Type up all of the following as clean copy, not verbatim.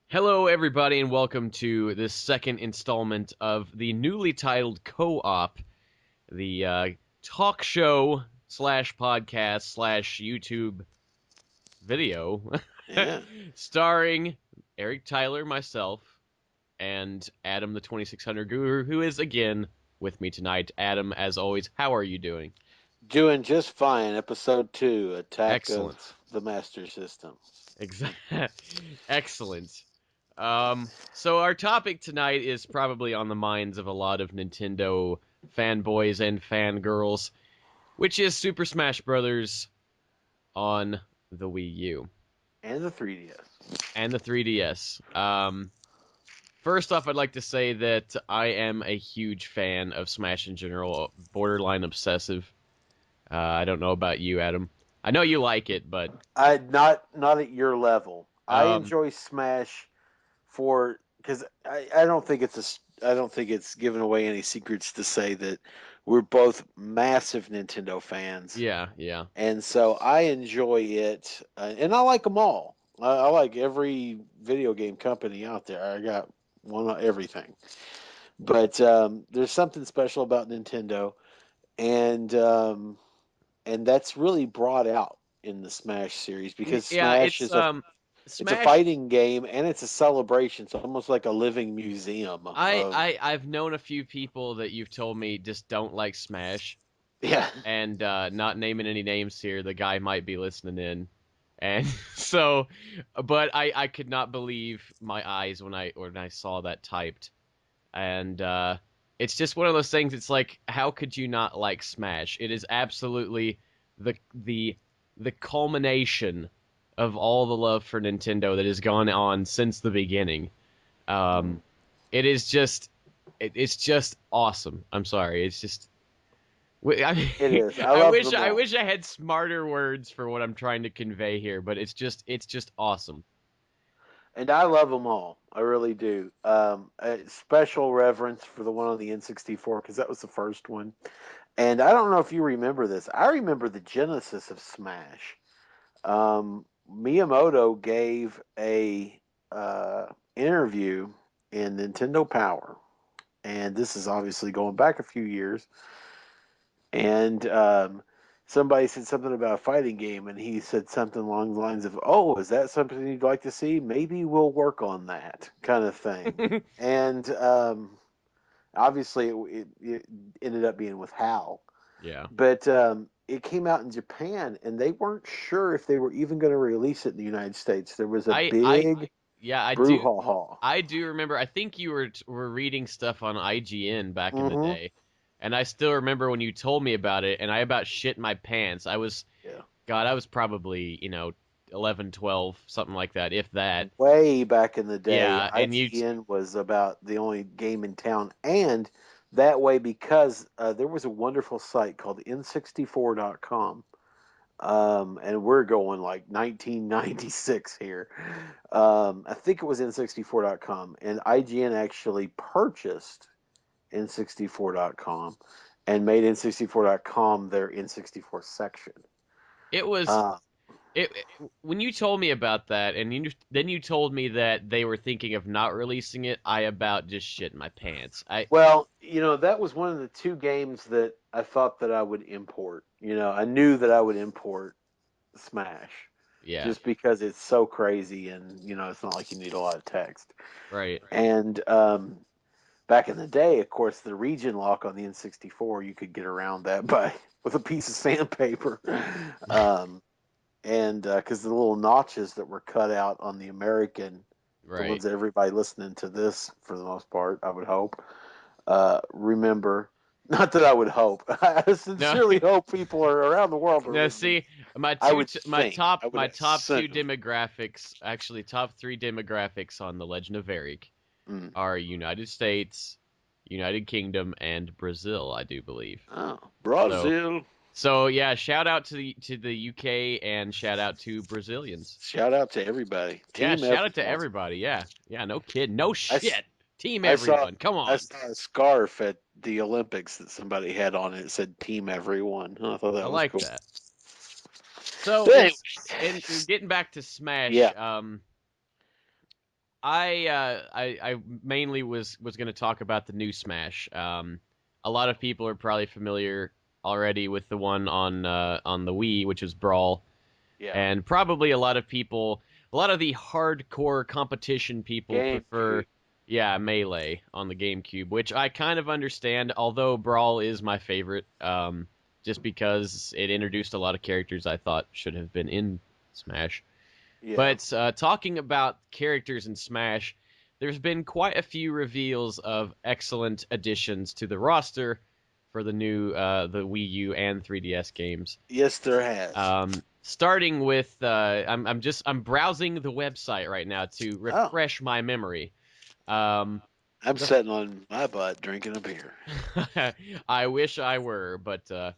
Hello, everybody, and welcome to this second installment of the newly titled Co-op, the talk show slash podcast slash YouTube video, Yeah. starring Eric Tyler, myself, and Adam, the 2600 Guru, who is again with me tonight. Adam, as always, how are you doing? Doing just fine. Episode 2, Attack of Excellent. the Master System. Excellent. So our topic tonight is probably on the minds of a lot of Nintendo fanboys and fangirls, which is Super Smash Bros. On the Wii U And the 3DS. and the 3DS. First off, I'd like to say that I am a huge fan of Smash in general, borderline obsessive. I don't know about you, Adam. I know you like it, but Not at your level. I um, enjoy Smash for because I don't think I don't think it's giving away any secrets to say that we're both massive Nintendo fans, yeah, yeah. and so I enjoy it, and I like them all. I like every video game company out there. I got one of everything. But there's something special about Nintendo, and that's really brought out in the Smash series because Yeah, Smash is a it's a Smash. fighting game and it's a celebration. It's almost like a living museum I, of I I've known a few people that you've told me just don't like Smash, yeah. and not naming any names here, the guy might be listening in, and so, but I could not believe my eyes when I saw that typed, and it's just one of those things. It's like, how could you not like Smash? It is absolutely the the the culmination of all the love for Nintendo that has gone on since the beginning. Mm. Um, it is just it's just awesome. I'm sorry. It's just I, It is. I I love wish them all. I had smarter words for what I'm trying to convey here, but it's just awesome. And I love them all. I really do. A special reverence for the one on the N64 because that was the first one. And I don't know if you remember this. I remember the genesis of Smash. Miyamoto gave a interview in Nintendo Power, and this is obviously going back a few years. And somebody said something about a fighting game, and he said something along the lines of, "Oh, is that something you'd like to see? Maybe we'll work on that," kind of thing. And obviously, it ended up being with Hal. Yeah. But it came out in Japan, and they weren't sure if they were even going to release it in the United States. There was a I big yeah, brouhaha. I do remember. I think you were reading stuff on IGN back in the Mm-hmm. day. And I still remember when you told me about it, and I about shit my pants. Yeah. I was probably, 11, 12, something like that, if that. Way back in the day, Yeah, and IGN was about the only game in town, and that way because there was a wonderful site called N64.com. And we're going like 1996 here. I think it was N64.com, and IGN actually purchased N64.com and made N64.com their N64 section. it was Uh, when you told me about that, and then you told me that they were thinking of not releasing it, I about just shit my pants. well, that was one of the two games that I thought that I would import. I knew that I would import Smash Yeah, just because it's so crazy and, it's not like you need a lot of text. right. And back in the day, of course, the region lock on the N64, you could get around that by with a piece of sandpaper. Um, and because the little notches that were cut out on the American, the Right. ones that everybody listening to this for the most part, I would hope, remember. Not that I would hope. I No, sincerely hope people are around the world are no. listening. See, I would think. I would my top two assume. demographics, actually top three demographics on the Legend of Varric Mm. are United States, United Kingdom, and Brazil, I do believe. Oh, So, Brazil. yeah, shout out to the UK and shout out to Brazilians. Shout out to everybody. Yeah, Team shout out to everyone. everybody. Yeah, yeah, no kidding, no I, s- shit. Team I saw everyone, come I on. saw a scarf at the Olympics that somebody had on it. It said "Team Everyone." I thought I that was like cool. that. So But anyway, it's and getting back to Smash. yeah, I mainly was going to talk about the new Smash. A lot of people are probably familiar already with the one on the Wii, which is Brawl, Yeah. and probably a lot of the hardcore competition people prefer, GameCube. yeah, Melee on the GameCube, which I kind of understand. Although Brawl is my favorite, just because it introduced a lot of characters I thought should have been in Smash. Yeah. But talking about characters in Smash, there's been quite a few reveals of excellent additions to the roster for the Wii U and 3DS games. Yes, there has. Starting with, I'm browsing the website right now to Oh, refresh my memory. Um, I'm the sitting on my butt drinking a beer. I wish I were, but Go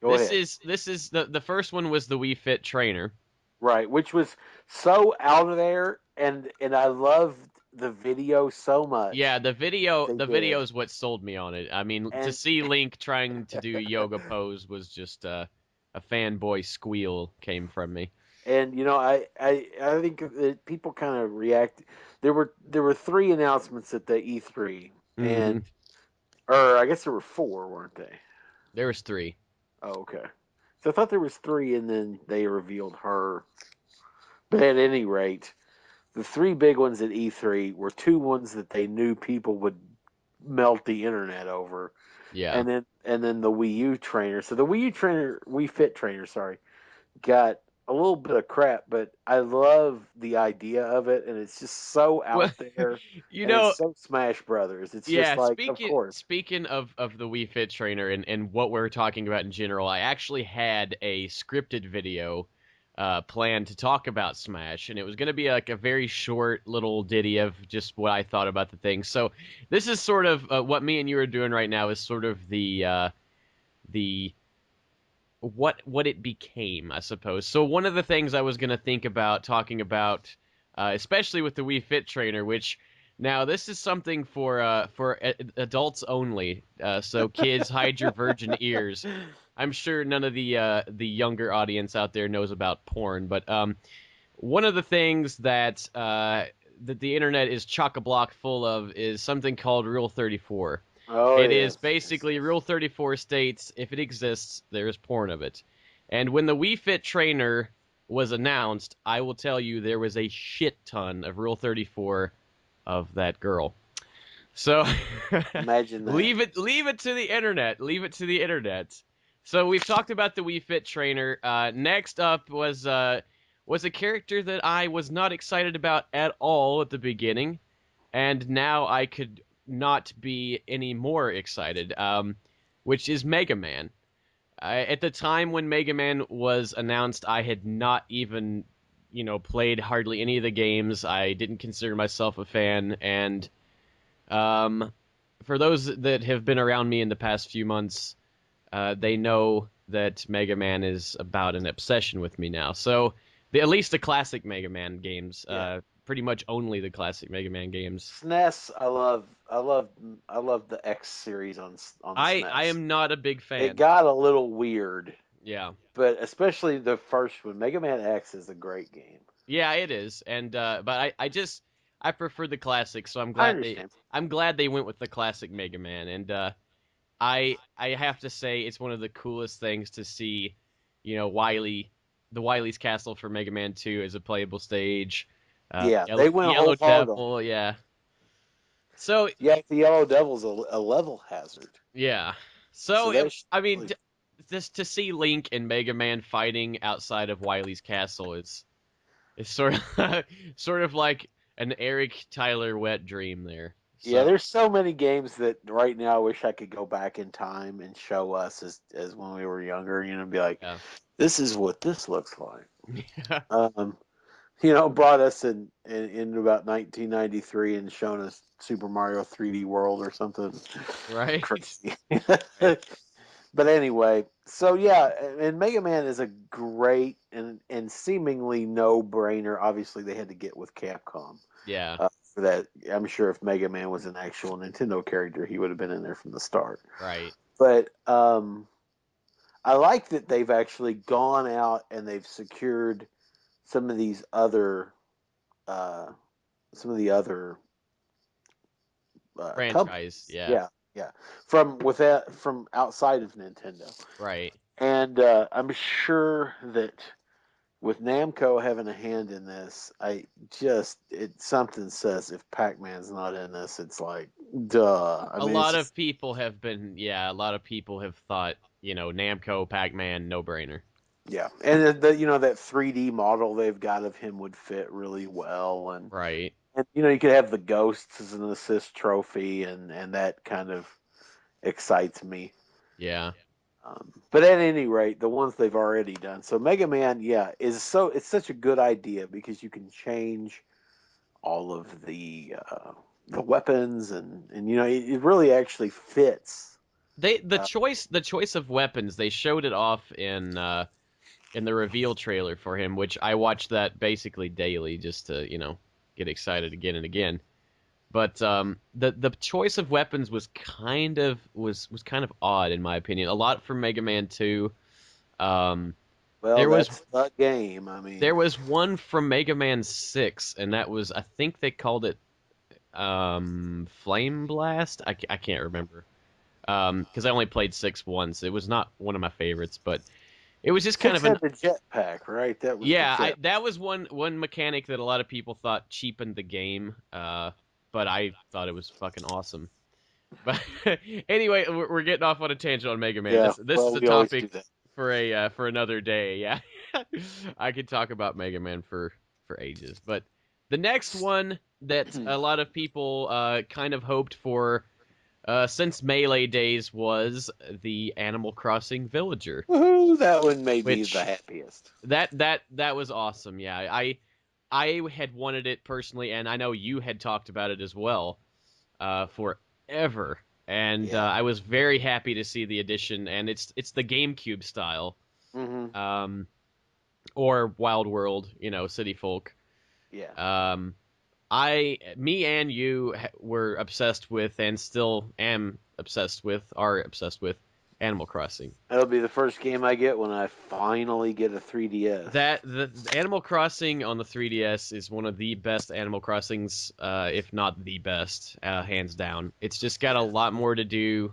ahead. this is the first one was the Wii Fit Trainer. Right, which was so out of there, and I loved the video so Yeah, much that they the did. video is what sold me on it. I mean, to And see Link trying to do yoga pose was just a fanboy squeal came from me. and I think that people kind of react. There were three announcements at the E3, and Hmm. or I guess there were four, weren't they? There was three. Oh, okay. So I thought there was three, and then they revealed her. But at any rate, the three big ones at E3 were two ones that they knew people would melt the internet over, Yeah. and then the Wii U trainer. So the Wii U trainer, Wii Fit trainer, sorry, got a little bit of crap, but I love the idea of it, and it's just so Well, out there, you and it's know, so Smash Brothers. It's just yeah, like, of course. speaking of the Wii Fit Trainer and what we're talking about in general, I actually had a scripted video planned to talk about Smash, and it was going to be like a very short little ditty of just what I thought about the thing. So this is sort of what me and you are doing right now is sort of the what it became, I suppose. So one of the things I was going to think about talking about, especially with the Wii Fit Trainer, which now this is something for adults only. So kids, hide your virgin ears. I'm sure none of the younger audience out there knows about porn, but one of the things that the internet is chock a block full of is something called Rule 34. Oh It is yes, yes, basically yes. Rule 34 states if it exists, there is porn of it. And when the Wii Fit Trainer was announced, I will tell you there was a shit ton of Rule 34 of that girl. So Imagine that. leave it to the internet. Leave it to the internet. So we've talked about the Wii Fit Trainer. Next up was a character that I was not excited about at all at the beginning, and now I could not be any more excited. Which is Mega Man. At the time when Mega Man was announced, I had not even, played hardly any of the games. I didn't consider myself a fan, and um, for those that have been around me in the past few months, they know that Mega Man is about an obsession with me now. So, at least the classic Mega Man games, Yeah. pretty much only the classic Mega Man games. SNES, I love the X series on the I SNES. am not a big It fan. got a little weird, Yeah. but especially the first one, Mega Man X is a great game. Yeah, it is. And but I prefer the classic, so I understand. I'm glad they went with the classic Mega Man. And I have to say it's one of the coolest things to see, the Wily's Castle for Mega Man 2 as a playable stage. Yeah, they went Yellow whole hog on Devil, it. yeah. So Yeah, the Yellow Devil's a level hazard, yeah. so So that's I mean, really just to see Link and Mega Man fighting outside of Wily's Castle is sort of sort of like an Eric Tyler wet dream there. yeah. So There's so many games that right now I wish I could go back in time and show us as when we were younger. Be like, yeah. this is what this looks like. Yeah. Um, brought us in about 1993 and shown us Super Mario 3D World or something Right. crazy. Right. But anyway, so yeah, and Mega Man is a great and seemingly no brainer. Obviously, they had to get with Capcom Yeah. for that. I'm sure if Mega Man was an actual Nintendo character, he would have been in there from the start. Right. But I like that they've actually gone out and they've secured some of these other uh, some of the other Franchise, companies. yeah, Yeah, yeah, from outside of Nintendo, right. and I'm sure that with Namco having a hand in this, something says if Pac-Man's not in this, it's like duh. I A mean, it's lot just of people have been, yeah, a lot of people have thought, Namco, Pac-Man, no-brainer. yeah, and that 3D model they've got of him would fit really well, Right. and you could have the ghosts as an assist trophy, and that kind of excites me. Yeah. But at any rate, the ones they've already done. So Mega Man, yeah, it's such a good idea because you can change all of the weapons and it really actually fits. They the Uh, choice the choice of weapons, they showed it off in the reveal trailer for him, which I watched that basically daily just to, get excited again and again. But the choice of weapons was kind of odd in my opinion. A lot from Mega Man 2. Um, well, there was that's the game. I there mean, was one from Mega Man 6, and that was, I think they called it Flame Blast. I can't remember. Because I only played 6 once. It was not one of my favorites, but it was just kind six of an, had the jetpack, right? That was the yeah, jet. that was one mechanic that a lot of people thought cheapened the game. But I thought it was fucking awesome. But anyway, we're getting off on a tangent on Mega Man. Yeah. This is Well, a we always do topic that. for another day. Yeah, I could talk about Mega Man for ages. But the next one that a lot of people kind of hoped for since Melee days was the Animal Crossing Villager, Woohoo! That one made me the which happiest. that was awesome. Yeah, I had wanted it personally, and I know you had talked about it as well forever. And Yeah. I was very happy to see the addition, and it's the GameCube style, Hmm. um, or Wild World, City Folk. Yeah. Um, me and you were obsessed with, and still are obsessed with Animal Crossing. That'll be the first game I get when I finally get a 3DS. The Animal Crossing on the 3DS is one of the best Animal Crossings, if not the best, hands down. It's just got a Yeah. lot more to do.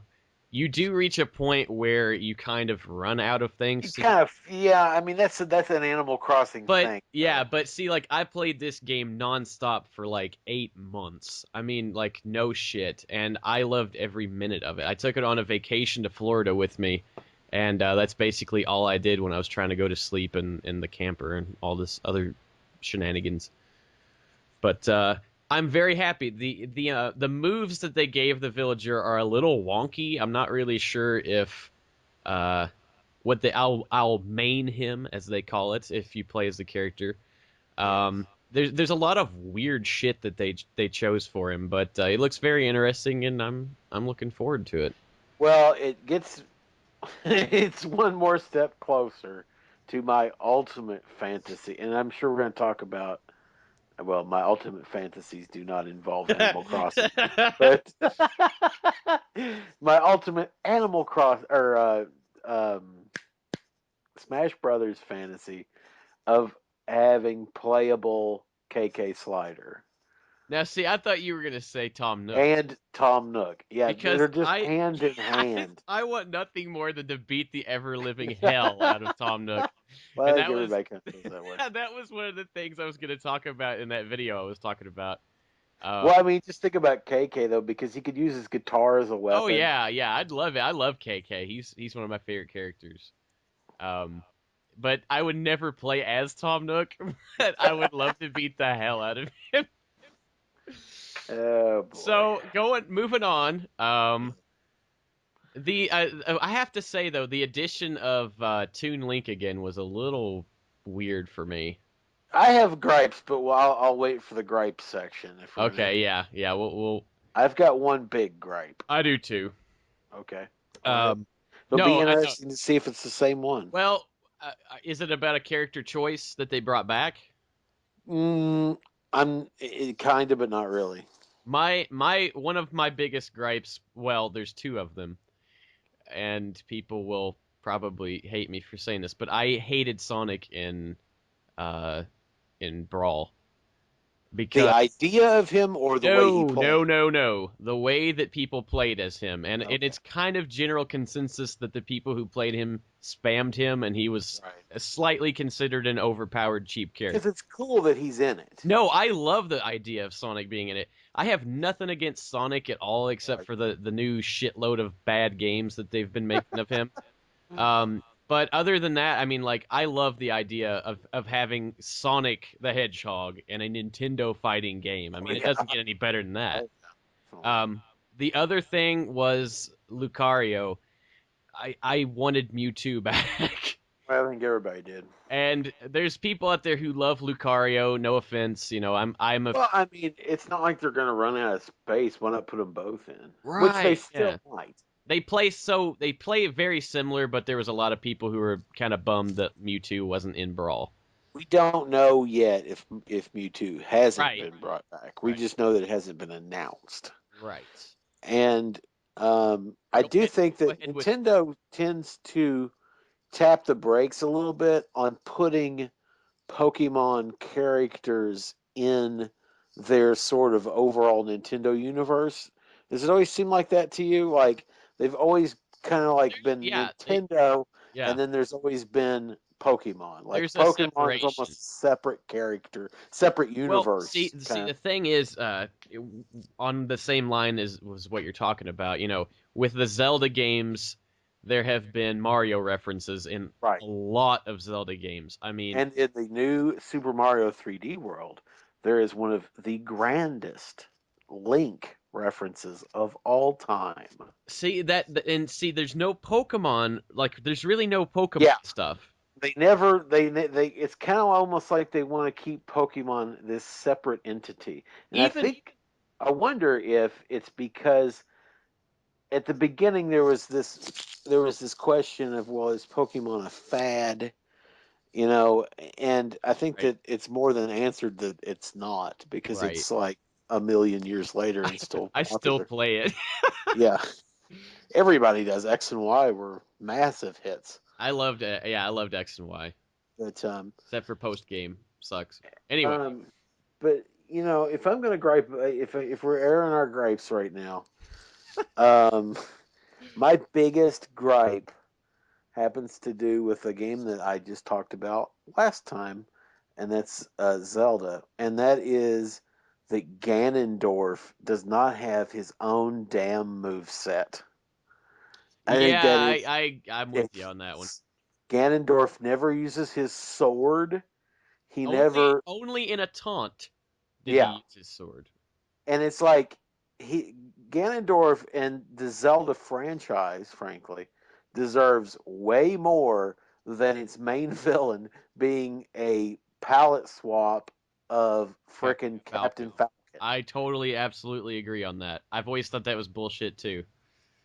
You do reach a point where you kind of run out of You things to. kind of, yeah. I mean, that's an Animal Crossing But thing, yeah, though. but see, like I played this game nonstop for like 8 months. I mean, like no shit, and I loved every minute of it. I took it on a vacation to Florida with me, and that's basically all I did when I was trying to go to sleep in the camper and all this other shenanigans. But I'm very happy. The moves that they gave the villager are a little wonky. I'm not really sure if uh, what the I'll main him, as they call it, if you play as the character. Yeah. There's a lot of weird shit that they chose for him, but it looks very interesting, and I'm looking forward to it. Well, it gets it's one more step closer to my ultimate fantasy, and I'm sure we're going to talk about. Well, my ultimate fantasies do not involve Animal Crossing, but my ultimate Animal Cross or Smash Brothers fantasy of having playable KK Slider Now, see, I thought you were gonna say Tom Nook and Tom Nook. Yeah, because they're just I hand in I, hand. I want nothing more than to beat the ever living hell out of Tom Nook, Well, I and think that was everybody kind of feels that way. that was one of the things I was gonna talk about in that video I was talking about. Well, I Um, mean, just think about KK though, because he could use his guitar as a oh weapon. yeah, yeah, I'd love it. I love KK. He's one of my favorite characters. Um, but I would never play as Tom Nook. But I would love to beat the hell out of him. Oh boy. So moving on. The I have to say though, the addition of Toon Link again was a little weird for me. I have gripes, but I'll wait for the gripes section if we're gonna. Okay, yeah, yeah. We'll I've got one big gripe. I do too. Okay, go ahead. Um, It'll be no, I know. interesting to see if it's the same one. Well, is it about a character choice that they brought back? Mm, kind of, but not really. My one of my biggest gripes. Well, there's two of them, and people will probably hate me for saying this, but I hated Sonic uh in Brawl. The because idea of him or the way he no, no, played? no, no. The way that people played as him, and Okay, it's kind of general consensus that the people who played him spammed him, and he was right. slightly considered an overpowered, cheap Because character. it's cool that he's in it. No, I love the idea of Sonic being in it. I have nothing against Sonic at all, except Right. for the new shitload of bad games that they've been making of him. But other than that, I mean, like, I love the idea of having Sonic the Hedgehog in a Nintendo fighting game. I Oh, mean, it yeah. doesn't get any better than that. Oh, definitely. Um, the other thing was Lucario. I wanted Mewtwo back. I think everybody did. And there's people out there who love Lucario. No offense, I'm a Well, I mean, it's not like they're going to run out of space. Why not put them both in? Which they right, still yeah. might. They play very similar, but there was a lot of people who were kind of bummed that Mewtwo wasn't in Brawl. We don't know yet if Mewtwo hasn't Right, been brought back. We right, just know that it hasn't been announced. right. And I Go do ahead, think go that ahead with Nintendo tends to tap the brakes a little bit on putting Pokemon characters in their sort of overall Nintendo universe. Does it always seem like that to you? Like they've always kind of like there's been yeah, they Nintendo, yeah, and then there's always been Pokemon. Like there's a Pokemon is separation. almost separate character, separate Well, see, universe see, kind of. the thing is, on the same line as was what you're talking about. With the Zelda games, there have been Mario references in Right. a lot of Zelda games. I mean, And in the new Super Mario 3D World, there is one of the grandest Link references of all time. see that, and see, there's no Pokemon. Like, there's really no Pokemon Yeah, stuff. they never they it's kind of almost like they want to keep Pokemon this separate entity. And Even I wonder if it's because at the beginning there was this question of, well, is Pokemon a fad? You know, and I think right, that it's more than answered that it's not, because right. it's like a million years later I and still I still popular. play it. Yeah, everybody does. X and Y were massive hits, I loved it. Yeah, I loved X and Y, but except for post game sucks. Anyway, um, but if I'm gonna gripe, if we're airing our gripes right now, um, my biggest gripe happens to do with a game that I just talked about last time, and that's Zelda, and that is that Ganondorf does not have his own damn move set. I think yeah, that is I'm with you it's on that one. Ganondorf never uses his sword. He Only never, only in a taunt did he yeah, use his sword. and it's like he Ganondorf and the Zelda franchise, frankly, deserves way more than its main villain being a palette swap of Captain frickin' Falcon. Captain Falcon. I totally, absolutely agree on that. I've always thought that was bullshit too.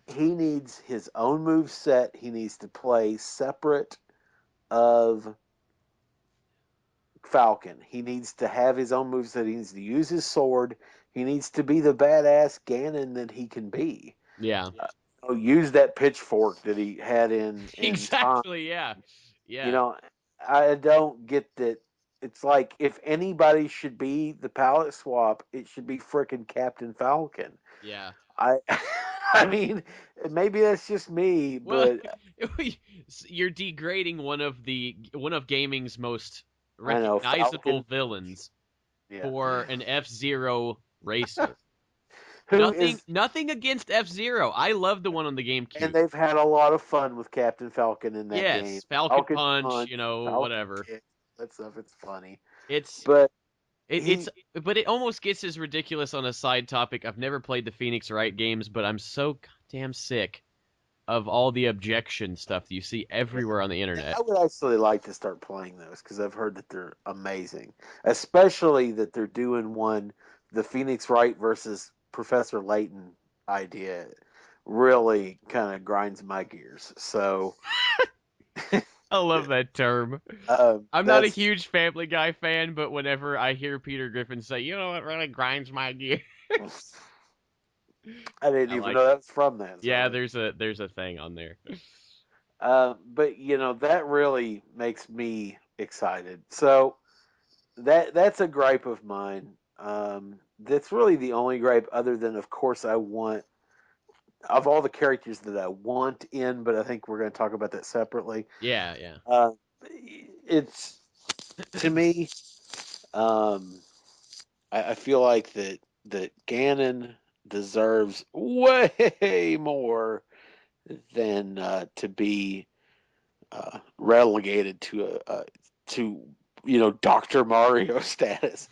He needs his own move set. He needs to play separate of Falcon. He needs to have his own move set. He needs to use his sword. He needs to be the badass Ganon that he can be. Yeah, Use that pitchfork that he had in time. exactly. Yeah, You yeah, know, I don't get that. It's like if anybody should be the palette swap, it should be frickin' Captain Falcon. yeah. I, I mean, maybe that's just me, Well, but you're degrading one of gaming's most I know recognizable Falcon. villains Yeah, for an F-Zero racer. who Nothing, is, nothing against F-Zero. I love the one on the and GameCube. they've had a lot of fun with Captain Falcon in that game. Yes, Falcon Falcon Punch, Punch, Falcon whatever. Kick, that stuff. It's funny, It's but it's he but it almost gets as ridiculous on a side topic. I've never played the Phoenix Wright games, but I'm so goddamn sick of all the objection stuff that you see everywhere on the internet. I would actually like to start playing those because I've heard that they're amazing, especially that they're doing one, the Phoenix Wright versus Professor Layton idea really kind of grinds my gears. So I love that term. I'm not a that's huge Family Guy fan, but whenever I hear Peter Griffin say, "You know what really grinds my gears," I didn't I even like know it. that was from that. Yeah, So, there's a thing on there. but that really makes me excited. So that's a gripe of mine. That's really the only gripe, other than, of course, I want, of all the characters that I want in, but I think we're going to talk about that separately. Yeah, yeah. Uh, it's, to me, um, I feel like that Ganon deserves way more than to be relegated to Dr. Mario status.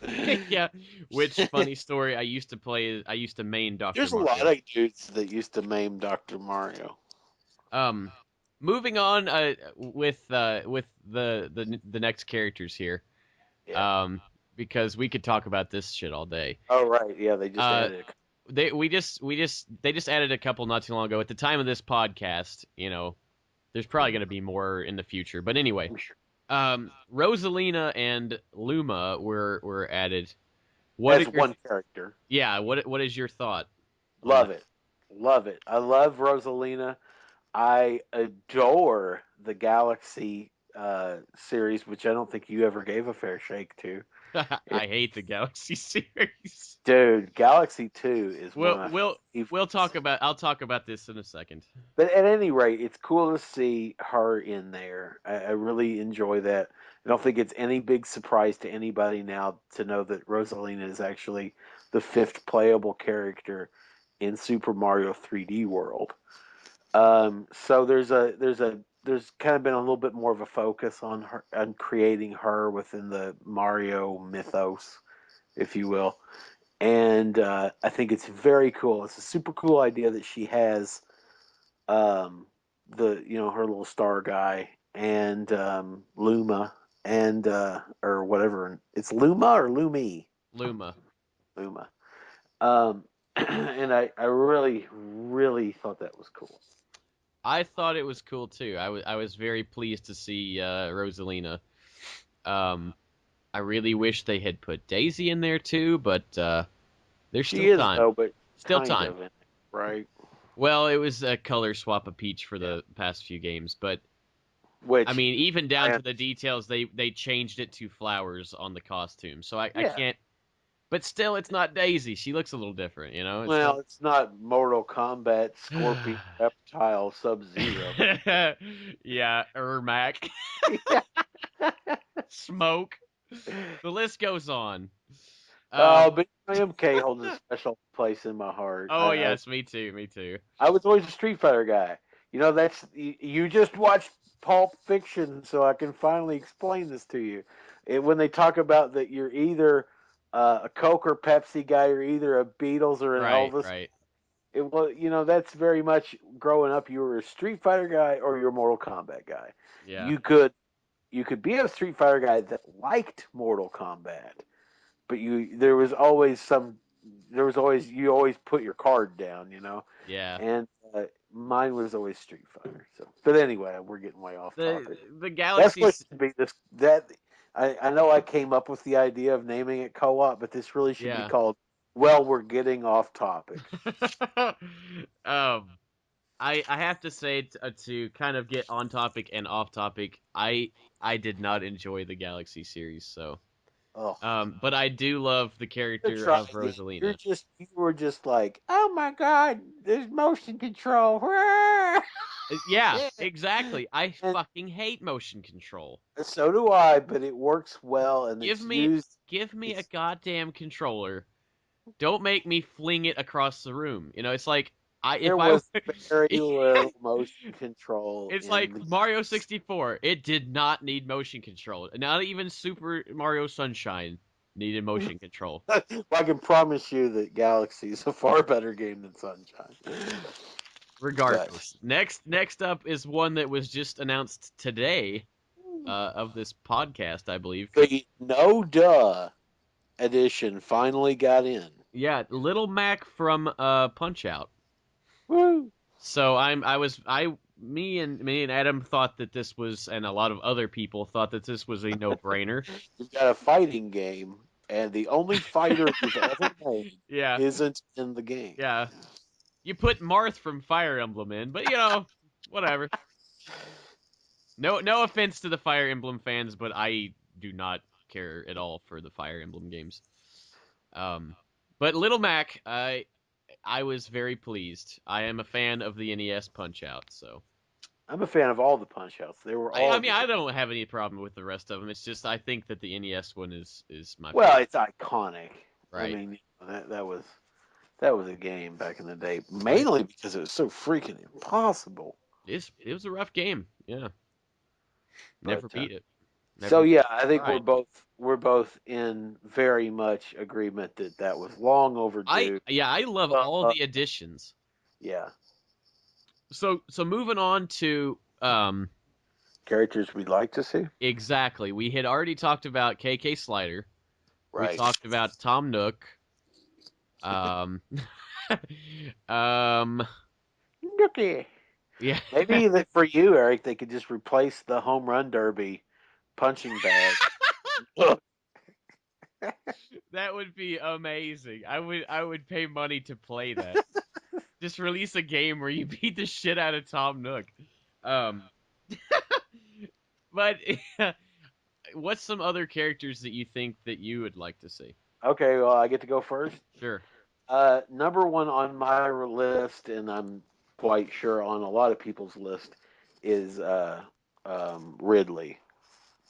Yeah. Which funny story? I used to play. I used to main Dr. There's a lot Mario. of dudes that used to maim Dr. Mario. Um, moving on. With the next characters here. Yeah. Um, because we could talk about this shit all day. Oh right, yeah, they just Uh, added it. they just added a couple not too long ago. At the time of this podcast, there's probably going to be more in the future. But anyway, I'm sure. Rosalina and Luma were added. What are As your one character. yeah? What is your thought on that? Love it. Love it. I love Rosalina. I adore the Galaxy series, which I don't think you ever gave a fair shake to. It, I hate the Galaxy series. dude, Galaxy 2 is one We'll of my we'll we'll favorites. talk about. I'll talk about this in a second. But at any rate, it's cool to see her in there. I really enjoy that. I don't think it's any big surprise to anybody now to know that Rosalina is actually the fifth playable character in Super Mario 3D World. So there's kind of been a little bit more of a focus on her, on creating her within the Mario mythos, if you will. And I think it's very cool. It's a super cool idea that she has um, her little star guy and Luma and or whatever. It's Luma or Lumi? Luma. Luma. Um, and I really really thought that was cool. I thought it was cool too. I was very pleased to see Rosalina. Um, I really wish they had put Daisy in there too, but there's She still is time. though, but Still kind time. of in it, right? Well, it was a color swap of Peach for Yeah. the past few games, but I Which mean, even down I to the details, they changed it to flowers on the costume. So I yeah. can't. But still, it's not Daisy. She looks a little different, It's Well, still. it's not Mortal Kombat Scorpion Reptile Sub Zero. Yeah, Ermac, Yeah. Smoke. The list goes on. Oh, Um. but MK holds a special place in my heart. Oh yes, me too. Me too. I was always a Street Fighter guy. That's you just watched Pulp Fiction, so I can finally explain this to you. When they talk about that, you're either a Coke or Pepsi guy, or either a Beatles or an Right. Elvis. Right. That's very much growing up. You were a Street Fighter guy or you're a Mortal Kombat guy. Yeah. You could be a Street Fighter guy that liked Mortal Kombat, but there was always you always put your card down. Yeah. And mine was always Street Fighter. So, but anyway, we're getting way off The topic. the That's what galaxies. should be this. That I know I came up with the idea of naming it co-op, but this really should be Yeah. called. Well, we're getting off topic. um. I have to say to kind of get on topic and off topic. I did not enjoy the Galaxy series, so. Oh, But I do love the you're character trying. of You're Rosalina. just. You were just like, oh my god, there's motion control. Yeah, Yeah. exactly. I And fucking hate motion control. so do I, but it works well, and Give it's me used. give me a It's goddamn controller. Don't make me fling it across the room. It's like I if there I was very little motion control it's in like the Mario Galaxy. 64. It did not need motion control. Not even Super Mario Sunshine needed motion control. Well, I can promise you that Galaxy is a far better game than Sunshine. But Regardless, next up is one that was just announced today of this podcast, I believe. the No Duh edition finally got in. Yeah, Little Mac from Punch Out. Woo! So me and Adam thought that this was, and a lot of other people thought that this was a no-brainer. You've got a fighting game, and the only fighter you've ever named Yeah, isn't in the game. yeah. You put Marth from Fire Emblem in, but whatever. No offense to the Fire Emblem fans, but I do not care at all for the Fire Emblem games. Um, but Little Mac, I was very pleased. I am a fan of the NES Punch Out, so I'm a fan of all the Punch Outs. They were I all mean good. I don't have any problem with the rest of them. It's just I think that the NES one is my Well, favorite. it's iconic. I Right. mean, that was a game back in the day, Right. mainly because it was so freaking impossible. It was a rough game. Yeah. But Never beat it. so Never yeah, I think we're tried. both in very much agreement that that was long overdue. I love all Uh, the additions. yeah, So moving on to characters we'd like to see. exactly. We had already talked about KK Slider. We Right. talked about Tom Nook. Um um Okay. yeah. Maybe that for you, Eric, they could just replace the home run derby punching bag. That would be amazing. I would pay money to play that. Just release a game where you beat the shit out of Tom Nook. Um but what's some other characters that you think that you would like to see? Okay, well, I get to go first. Sure. Number one on my list, and I'm quite sure on a lot of people's list, is Ridley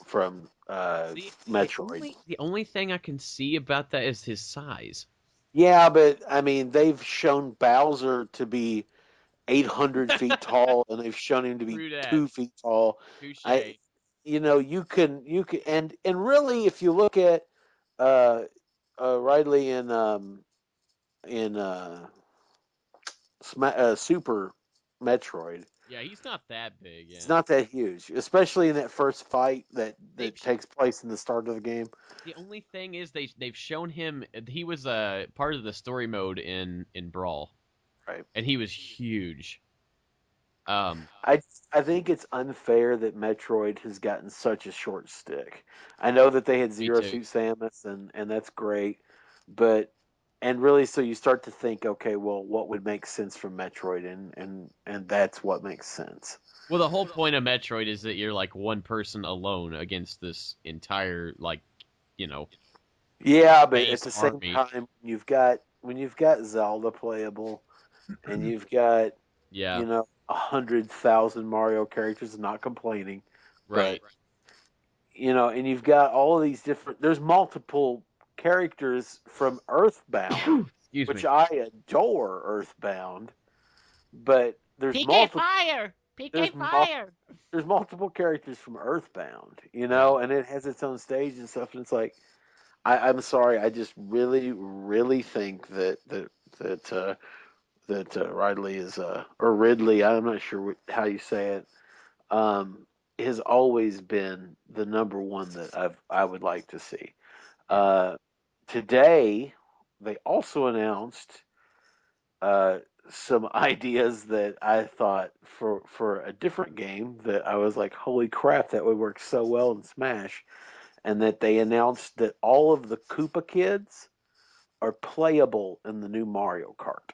from The Metroid. only thing I can see about that is his size. Yeah, but I mean, they've shown Bowser to be 800 feet tall, and they've shown him to be True that. 2 feet tall. I, Touche. you can, and really, if you look at uh, Ridley in Super Metroid, Yeah, he's not that big. it's Yeah, not that huge, especially in that first fight that they've that takes place in the start of the game. the only thing is they've shown him he was a part of the story mode in Brawl, Right. and he was huge. Um, I I think it's unfair that Metroid has gotten such a short stick. I know that they had me Zero too. Suit Samus and that's great, but and really so you start to think, okay, well, what would make sense from Metroid, and that's what makes sense. Well, the whole point of Metroid is that you're like one person alone against this entire you know Yeah, but at base the same army. time, when you've got Zelda playable and you've got Yeah, 100,000 Mario characters, I'm not complaining, but right. and you've got all of these different. There's multiple characters from Earthbound, Excuse which me. I adore Earthbound, but there's PK multiple. Fire! PK There's Fire! there's multiple characters from Earthbound, Yeah. and it has its own stage and stuff. And it's like, I'm sorry, I just really, really think that Ridley is or Ridley, I'm not sure how you say it, um, has always been the number one that I would like to see. Yeah. Uh, Today, they also announced uh, some ideas that I thought for a different game that I was like, holy crap, that would work so well in Smash. And that they announced that all of the Koopa kids are playable in the new Mario Kart.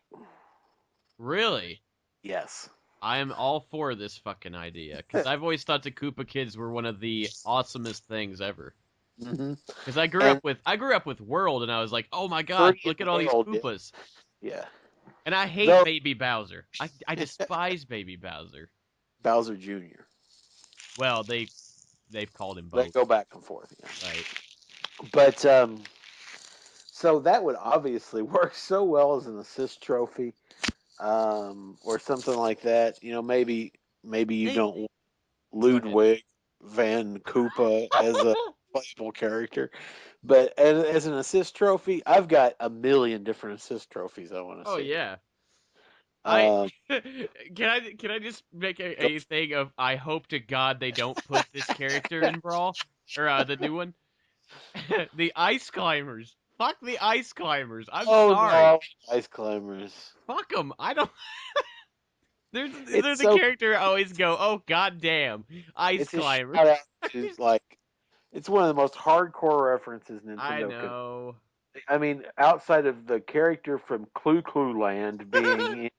Really? Yes. I am all for this fucking idea because I've always thought the Koopa Kids were one of the awesomest things ever. Hmm. Because I grew up And with I grew up with World, and I was like, oh my god, 3 look at and all these World, yeah. Koopas. Yeah. And I hate Though Baby Bowser. I despise Baby Bowser. Bowser Jr. Well, they've called him They both, go back and forth. Yeah. right? But so that would obviously work so well as an assist trophy, or something like that. Maybe you They don't want go ahead. Ludwig Van Koopa as a playable character, but as an assist trophy, I've got a million different assist trophies I want to Oh see. yeah. I Um, can I just make go, a thing of I hope to God they don't put this character in Brawl or the new one. The ice climbers. Fuck the ice climbers. I'm oh sorry. no, ice climbers! Fuck them. I don't. They're It's the so character I always go. Oh god damn, ice it's a climber. shout out to like it's one of the most hardcore references I Nintendo could. know. I mean, outside of the character from Clue Clue Land being in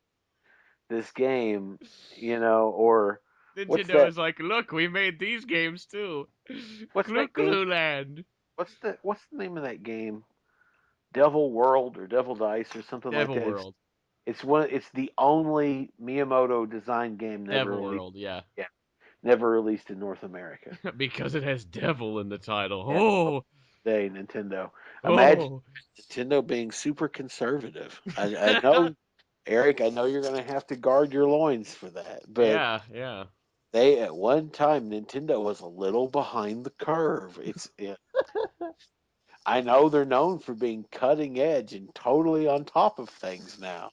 this game, or what's Nintendo that? is like, look, we made these games too. What's Clue that game? Clue Land. What's the name of that game? Devil World or Devil Dice or something like Devil that. World. It's the only Miyamoto designed game never Devil released. World, yeah. Yeah, never released in North America. Because it has devil in the title. Yeah, Oh, day Nintendo. Imagine oh. Nintendo being super conservative. I know, Eric. I know you're going to have to guard your loins for that, but Yeah, yeah. they at one time Nintendo was a little behind the curve. I know they're known for being cutting edge and totally on top of things now.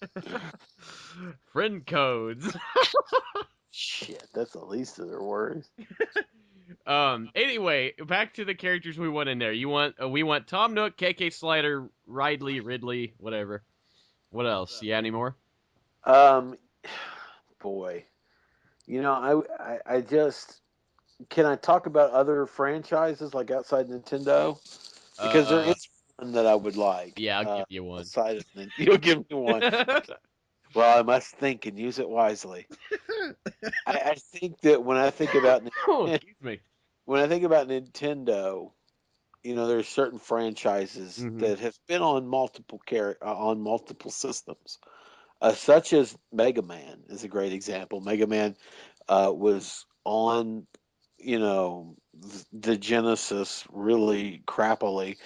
Friend codes. Shit, that's the least of their worries. Anyway, back to the characters we want in there. We want Tom Nook, KK Slider, Ridley, whatever. What else? Yeah, any more? Um, boy, I just can I talk about other franchises like outside Nintendo because there Uh, is one that I would like yeah, I'll give you one. outside of Nintendo. You'll give me one. Well, I must think and use it wisely. I think that when I think about Excuse me. when I think about Nintendo, there's certain franchises Hmm. that have been on on multiple systems, such as Mega Man is a great example. Mega Man was on, the Genesis really crappily,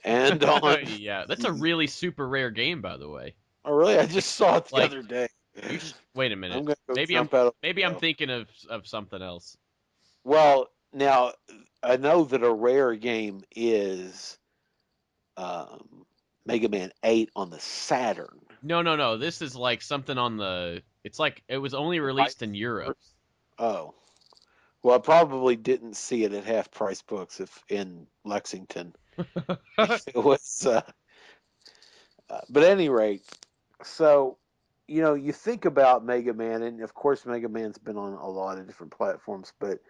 and on. Yeah, that's a really super rare game, by the way. Oh, really? I just saw it the Like, other day. wait a I'm minute. gonna go jump out of Maybe the I'm window. thinking of something else. Well, now I know that a rare game is um, Mega Man 8 on the Saturn. No, no, no. This is like something on the. It's like it was only Right? released in Europe. Oh, well, I probably didn't see it at half price books if in Lexington. It was, but at any rate, so you think about Mega Man, and of course, Mega Man's been on a lot of different platforms, but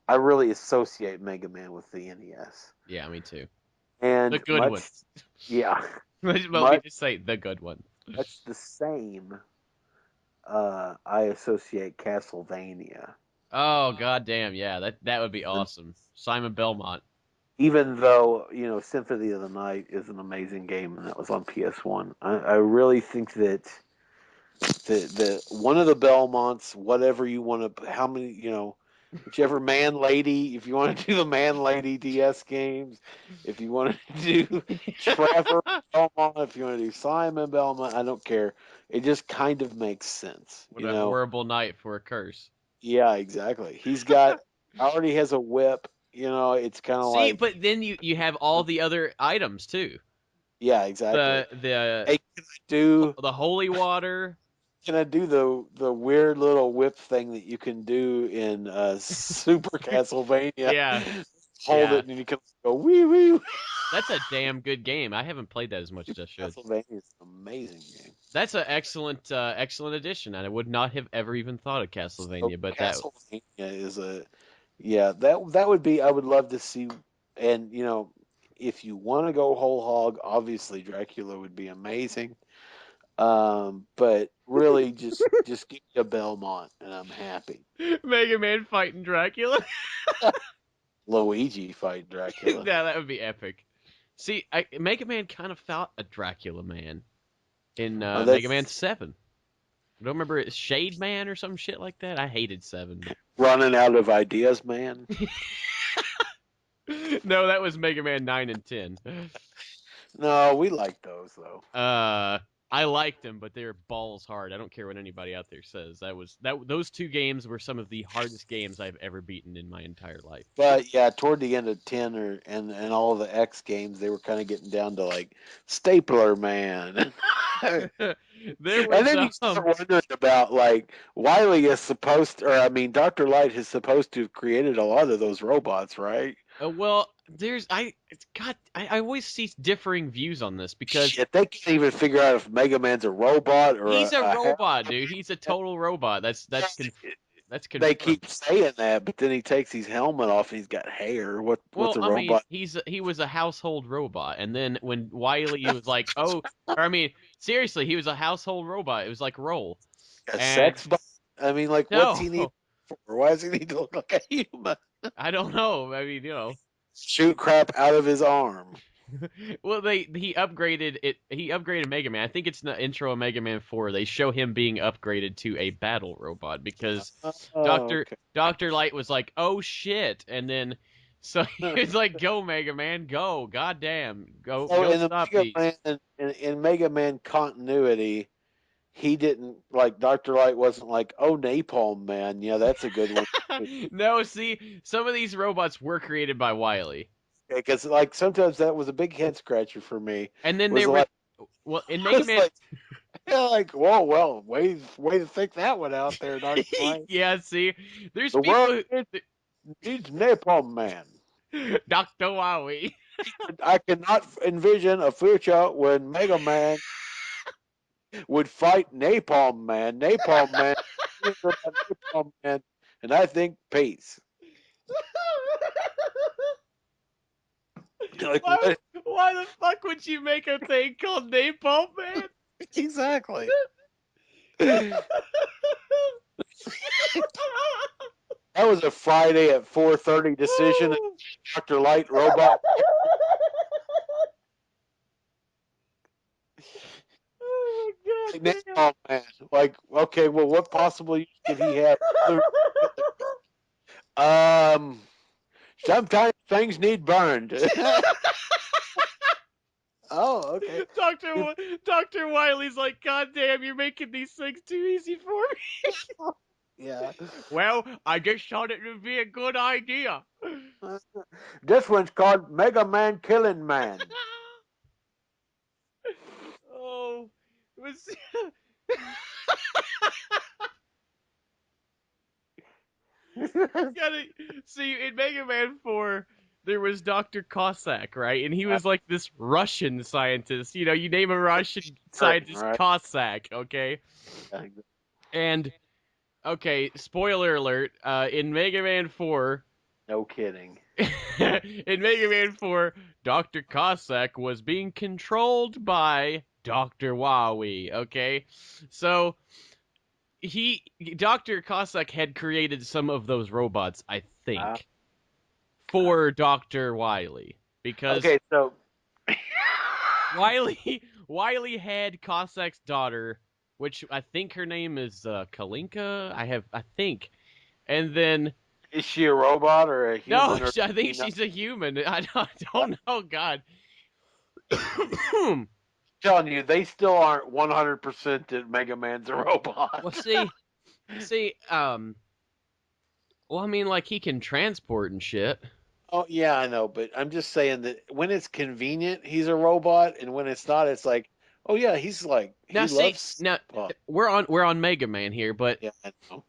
I really associate Mega Man with the NES, Yeah, me too. The and good one. yeah, Let me much just say the good one. much the same. I associate Castlevania, Oh god damn, yeah, that would be awesome. Simon Belmont. even though Symphony of the Night is an amazing game, and that was on PS1. I really think that the one of the Belmonts, whatever you want to, how many, whichever man lady, if you want to do the man lady DS games, if you want to do Trevor Belmont, if you want to do Simon Belmont, I don't care. It just kind of makes sense, What a horrible night for a curse. Yeah, exactly. He's got already has a whip. It's kind of See, like, but then you have all the other items too. yeah, exactly. The Hey, do the holy water. can I do the weird little whip thing that you can do in Super Castlevania? Yeah, Hold yeah. it and you can go wee wee. Wee. That's a damn good game. I haven't played that as much as I should. Castlevania is an amazing game. That's an excellent addition, and I would not have ever even thought of So Castlevania, but that Castlevania is yeah, that would be, I would love to see. And if you want to go whole hog, obviously Dracula would be amazing. But really, just give me a Belmont and I'm happy. Mega Man fighting Dracula. Luigi fight Yeah, Dracula. that would be epic. See, Mega Man kind of fought a Dracula man in Oh, Mega Man that's 7. I don't remember it, Shade Man or some shit like that. I hated 7. running out of ideas, man. No, that was Mega Man 9 and 10. No, we like those though. Uh, I liked them, but they're balls hard. I don't care what anybody out there says. Those two games were some of the hardest games I've ever beaten in my entire life. But yeah, toward the end of 10 and all the X games, they were kind of getting down to like Stapler Man. There And was then you start wondering about like Wiley is supposed to, or I mean, Dr. Light is supposed to have created a lot of those robots, right? well, there's it's got I always see differing views on this because Shit, they can't even figure out if Mega Man's a robot or he's a a hair. robot, dude. He's a total robot. That's They confirmed. keep saying that, but then he takes his helmet off and he's got hair. What's Well, a I mean, robot? he was a household robot, and then when Wiley was like, "Oh," or I mean, seriously, he was a household robot. It was like Roll, A and sex bot? I mean, like, what's he need no, for? Why does he need to look like a human? I don't know. I mean, Shoot crap out of his arm. Well, he upgraded it. He upgraded Mega Man. I think it's in the intro of Mega Man 4. They show him being upgraded to a battle robot because Oh, okay. Doctor Light was like, "Oh shit," and then so he was like, "Go Mega Man, go! Goddamn, So go in the stop Mega these." Man in Mega Man continuity, he didn't like Dr. Light wasn't like, oh, Napalm Man, yeah, that's a good one. No, see, some of these robots were created by Wily, Because like sometimes that was a big head scratcher for me. and then they Was were like, well in Mega it's Man. like, yeah, like, whoa, well, way to think that one out there, Dr. Light. Yeah, see, there's The world people. needs Napalm Man. Doctor Wowie. I cannot envision a future when Mega Man would fight Napalm Man. Napalm Man, Napalm Man, and I think peace. Like why, what? why the fuck would you make a thing called Napalm Man? Exactly. That was a Friday at 4:30 decision. Dr. Light Robot Oh my god Napalm Man. Like, okay, well, what possible use could he have? Um, sometimes things need burned. Oh, okay. Doctor Wiley's like, God damn, you're making these things too easy for me. Yeah. Well, I just thought it would be a good idea. This one's called Mega Man Killing Man. Oh, it was. Gotta see in Mega Man 4. There was Dr. Cossack, right? And he was like this Russian scientist. You know, you name a Russian scientist, Right. Cossack, okay? And okay, spoiler alert, in Mega Man 4, No kidding. in Mega Man 4, Dr. Cossack was being controlled by Dr. Wowie, okay? So he Dr. Cossack had created some of those robots, I Uh, think, for Dr. Wily because okay, so Wily had Cossack's daughter, which I think her name is Kalinka. I think, and then is she a robot or a no, human or I think you know? she's a human. I don't know. God. Telling you, they still aren't 100% that Mega Man's a Well, robot. see, well, I mean, like he can transport and shit. Oh yeah, I know, but I'm just saying that when it's convenient, he's a robot, and when it's not, it's like, oh yeah, he's like Now, he see, loves. now Oh, we're on Mega Man here, but yeah, I know.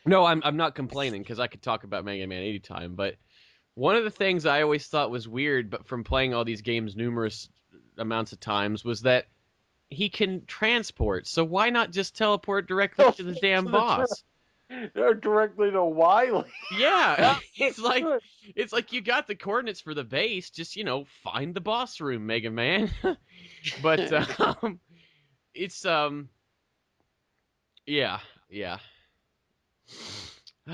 no, I'm not complaining because I could talk about Mega Man anytime. But one of the things I always thought was weird, but from playing all these games numerous amounts of times, was that he can transport. So why not just teleport directly to the damn boss? They're directly to Wiley. Yeah, Good. it's like you got the coordinates for the base. Just find the boss room, Mega Man. But it's yeah, yeah. So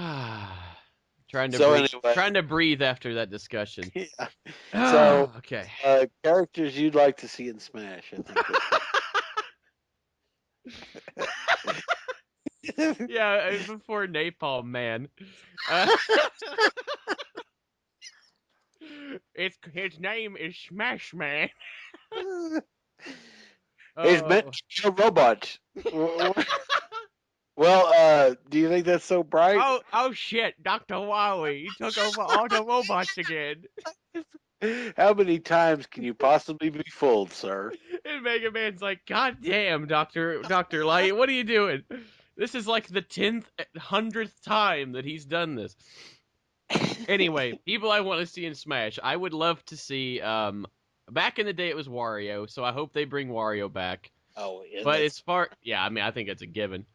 anyway, Trying to breathe after that discussion. yeah. So Okay. characters you'd like to see in Smash, I think that's. Yeah, before Napalm Man. Uh, it's his name is Smash Man. It's meant Oh. to kill robots. Well, do you think that's so bright? Oh shit, Dr. Wowie, you took over all the robots again. How many times can you possibly be fooled, sir? And Mega Man's like, God damn, Doctor Light, what are you doing? This is like the 10th, 100th time that he's done this. Anyway, people I want to see in Smash. I would love to see back in the day it was Wario, so I hope they bring Wario back. Oh, yeah, But that's as far yeah, I mean I think it's a given.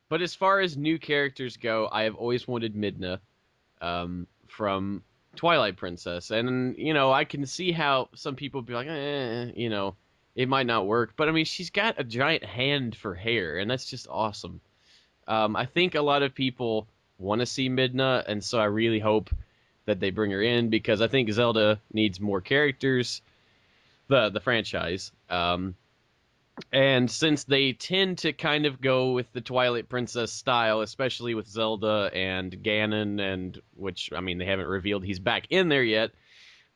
But as far as new characters go, I have always wanted Midna from Twilight Princess. And I can see how some people be like, it might not work. But I mean, she's got a giant hand for hair, and that's just awesome. I think a lot of people want to see Midna, and so I really hope that they bring her in because I think Zelda needs more characters. the franchise. And since they tend to kind of go with the Twilight Princess style, especially with Zelda and Ganon, and which I mean they haven't revealed he's back in there yet,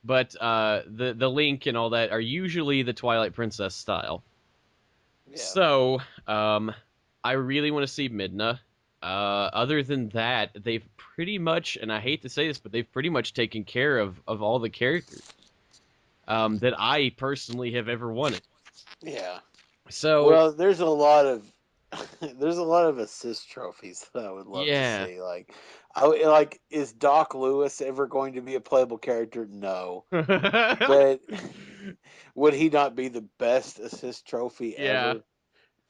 but the Link and all that are usually the Twilight Princess style. Yeah. So I really want to see Midna. Other than that, they've pretty much, and I hate to say this, but they've pretty much taken care of all the characters that I personally have ever wanted. Yeah. So Well, there's a lot of there's a lot of assist trophies that I would love to yeah. see. Is Doc Lewis ever going to be a playable character? No. But would he not be the best assist trophy Yeah. ever?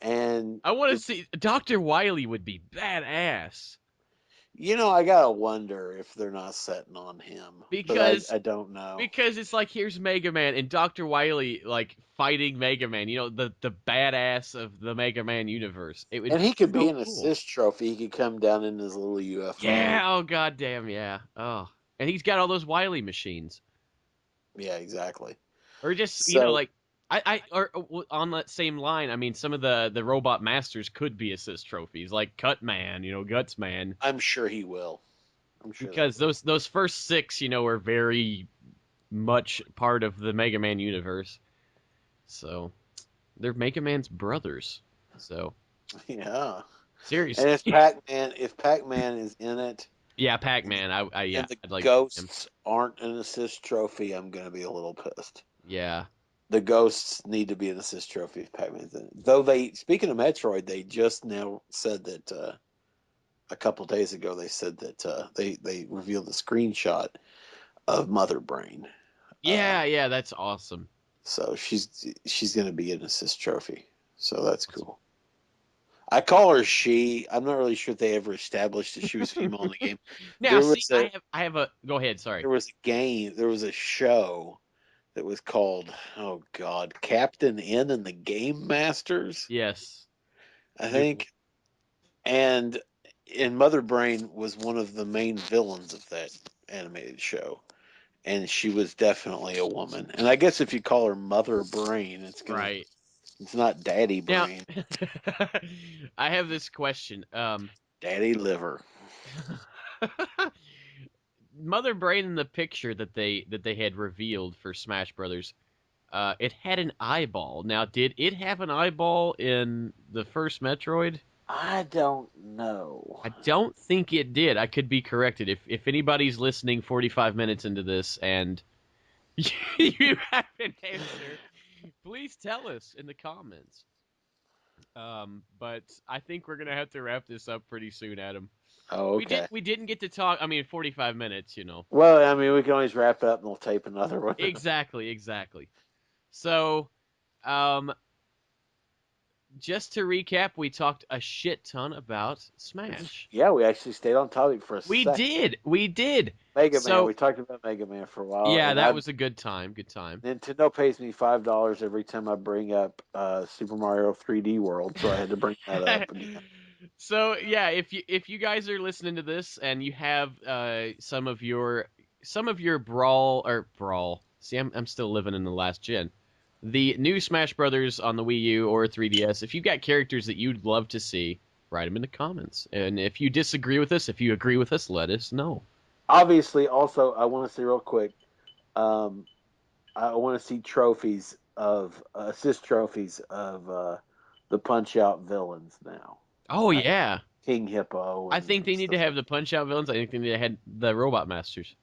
And I want to if see Dr. Wily would be badass I gotta wonder if they're not setting on him, but because I don't know. it's like here's Mega Man and Dr. Wily like fighting Mega Man, the badass of the Mega Man universe. It would And be he could be so an cool. assist trophy. He could come down in his little Yeah, UFO. oh goddamn, yeah. Oh. And he's got all those Wily machines. Yeah, exactly. Or just, So like on that same line, I mean some of the robot masters could be assist trophies, like Cut Man, Guts Man. I'm sure he will. I'm sure they Because will. those first six, are very much part of the Mega Man universe. So they're Mega Man's brothers. So Yeah. And seriously, If Pac-Man is in it, yeah, Pac Man. Yeah, and the I'd like to see him. ghosts aren't an assist trophy, I'm gonna be a little pissed. Yeah, The ghosts need to be an assist trophy if Pac-Man's in it. Though speaking of Metroid, they just now said that a couple days ago they said that they revealed a screenshot of Mother Brain. yeah, yeah. That's awesome. So she's gonna be an assist trophy. So that's Awesome. cool. I call her she. I'm not really sure if they ever established that she was female in the game. Now, There see, was a I have a. Go ahead. Sorry. there was a game, there was a show that was called, oh God, Captain N and the Game Masters, Yes. I Beautiful. think. And Mother Brain was one of the main villains of that animated show. And she was definitely a woman. And I guess if you call her Mother Brain, Right. it's not Daddy Now, Brain, I have this question. Daddy Liver. Mother Brain in the picture that they had revealed for Smash Brothers, it had an eyeball. Now, did it have an eyeball in the first Metroid? I don't know. I don't think it did. I could be corrected. If anybody's listening 45 minutes into this and you have an answer, please tell us in the comments. But I think we're gonna have to wrap this up pretty soon, Adam. Oh, okay. We didn't get to talk. I mean, 45 minutes. Well, I mean, we can always wrap up and we'll tape another one. Exactly, exactly. So, um, just to recap, we talked a shit ton about Smash. Yeah, we actually stayed on topic for a We second. did, we did. Mega Man. So, We talked about Mega Man for a while, yeah, and that I was a good time. Good time. Nintendo pays me $5 every time I bring up Super Mario 3D World, so I had to bring that up again. So yeah, if you guys are listening to this and you have some of your brawl. See, I'm still living in the last gen. The new Smash Brothers on the Wii U or 3DS. If you've got characters that you'd love to see, write them in the comments. And if you disagree with us, if you agree with us, let us know. Obviously, also I want to say real quick, um, I want to see trophies of assist trophies of the Punch Out villains now, Oh like yeah, King Hippo I and think they need to stuff like. have the Punch Out villains. I think they need to have the Robot Masters.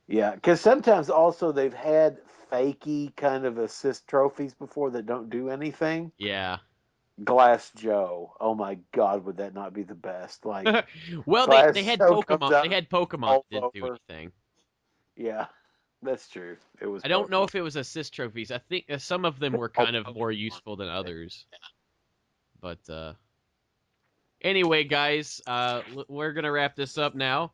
Yeah, because sometimes also they've had fakey kind of assist trophies before that don't do anything. Yeah. Glass Joe. Oh my God, would that not be the best? Like Well, they Glass had Joe comes Pokemon. They out and had Pokemon that falls didn't do over. anything. Yeah, that's true. It was I don't know Pokemon. if it was assist trophies. I think some of them were All kind of more Pokemon. useful than others. But anyway, guys, we're gonna wrap this up now.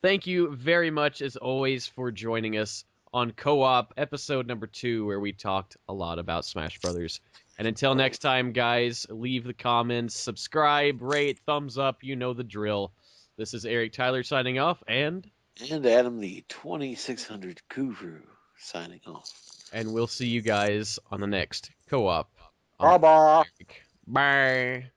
Thank you very much, as always, for joining us on Co-op episode number 2, where we talked a lot about Smash Brothers. And until Oh, next time, guys, leave the comments, subscribe, rate, thumbs up. You know the drill. This is Eric Tyler signing off, and and Adam the 2600 Guru signing off. and we'll see you guys on the next co-op on Bye the bye. Bye.